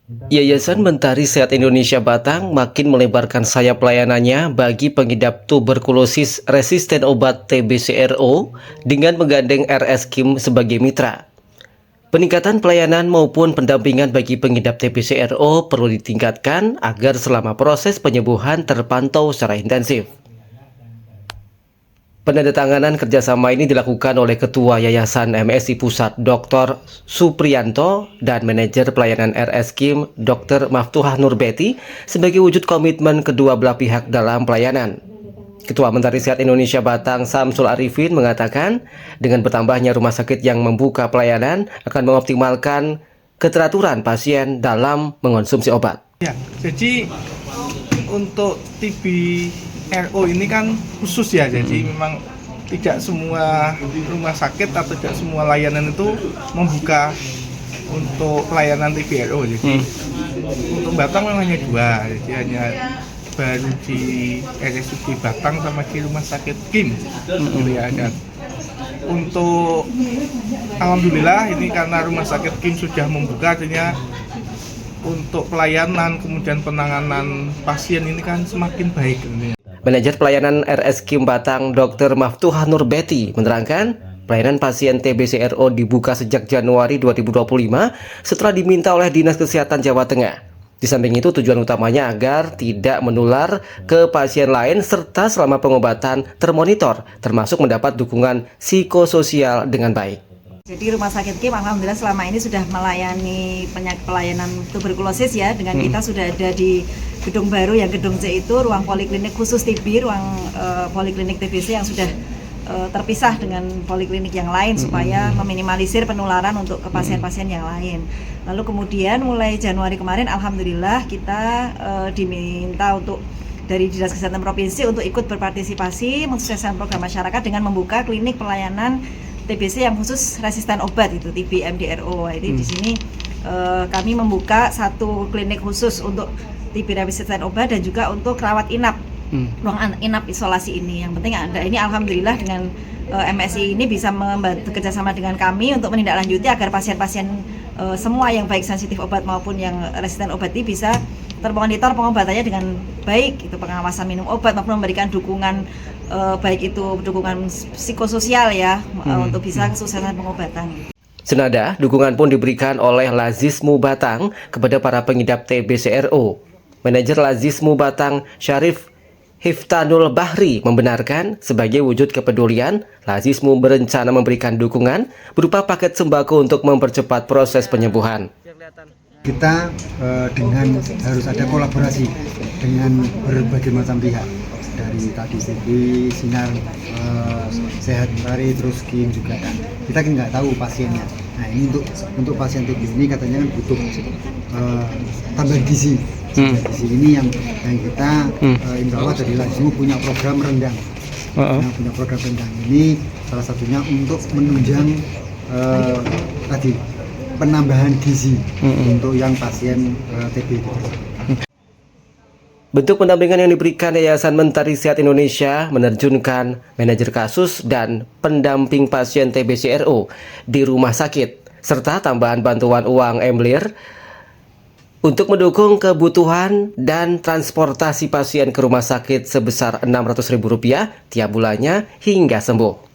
Yayasan Mentari Sehat Indonesia Batang makin melebarkan sayap pelayanannya bagi pengidap tuberkulosis resisten obat TBCRO dengan menggandeng RS Kim sebagai mitra. Peningkatan pelayanan maupun pendampingan bagi pengidap TBCRO perlu ditingkatkan agar selama proses penyembuhan terpantau secara intensif. Penandatanganan kerjasama ini dilakukan oleh Ketua Yayasan MSI Pusat Dr. Supriyanto dan Manajer Pelayanan RS Kim Dr. Maftuhah Nurbeti sebagai wujud komitmen kedua belah pihak dalam pelayanan. Ketua Mentari Sehat Indonesia Batang Samsul Arifin mengatakan dengan bertambahnya rumah sakit yang membuka pelayanan akan mengoptimalkan keteraturan pasien dalam mengonsumsi obat. Ya, jadi untuk TBRO ini kan khusus ya, jadi memang tidak semua rumah sakit atau tidak semua layanan itu membuka untuk pelayanan TBRO. Jadi untuk Batang memang hanya dua, jadi hanya baru di RSUD Batang sama di rumah sakit Kim. Gitu ya. Dan untuk alhamdulillah ini karena rumah sakit Kim sudah membuka, artinya untuk pelayanan kemudian penanganan pasien ini kan semakin baik. Manajer pelayanan RS Kim Batang Dr. Maftuhah Nurbeti menerangkan pelayanan pasien TBCRO dibuka sejak Januari 2025 setelah diminta oleh Dinas Kesehatan Jawa Tengah. Di samping itu tujuan utamanya agar tidak menular ke pasien lain serta selama pengobatan termonitor termasuk mendapat dukungan psikososial dengan baik. Jadi Rumah Sakit Kim alhamdulillah selama ini sudah melayani pelayanan tuberkulosis ya, dengan kita sudah ada di gedung baru yang gedung C itu ruang poliklinik khusus TB, ruang poliklinik TBC yang sudah terpisah dengan poliklinik yang lain supaya meminimalisir penularan untuk ke pasien-pasien yang lain. Lalu kemudian mulai Januari kemarin alhamdulillah kita diminta untuk dari Dinas Kesehatan Provinsi untuk ikut berpartisipasi mensukseskan program masyarakat dengan membuka klinik pelayanan TBC yang khusus resisten obat itu TB MDRO. Jadi di sini kami membuka satu klinik khusus untuk TB resisten obat dan juga untuk rawat inap, ruang inap isolasi ini. Yang penting ada ini alhamdulillah dengan MSI ini bisa bekerja sama dengan kami untuk menindaklanjuti agar pasien-pasien semua yang baik sensitif obat maupun yang resisten obat ini bisa termonitor pengobatannya dengan baik, itu pengawasan minum obat maupun memberikan dukungan baik itu dukungan psikososial ya untuk bisa kesuksesan pengobatan. Senada, dukungan pun diberikan oleh Lazismu Batang kepada para pengidap TBCRO. Manajer Lazismu Batang Syarif Hiftanul Bahri membenarkan sebagai wujud kepedulian, Lazismu berencana memberikan dukungan berupa paket sembako untuk mempercepat proses penyembuhan. Kita dengan harus ada kolaborasi dengan berbagai macam pihak, dari tadi TV, Sinar, Sehat Mentari, terus Kim juga kan. Kita kan nggak tahu pasiennya. Nah ini untuk pasien TB ini katanya kan butuh tambahan gizi. Gizi ini yang kita insya Allah dari Lazismu punya program rendang. Punya program rendang ini salah satunya untuk menunjang tadi penambahan gizi untuk yang pasien TB. Bentuk pendampingan yang diberikan Yayasan Mentari Sehat Indonesia menerjunkan manajer kasus dan pendamping pasien TBCRO di rumah sakit, serta tambahan bantuan uang emlir untuk mendukung kebutuhan dan transportasi pasien ke rumah sakit sebesar Rp600.000 tiap bulannya hingga sembuh.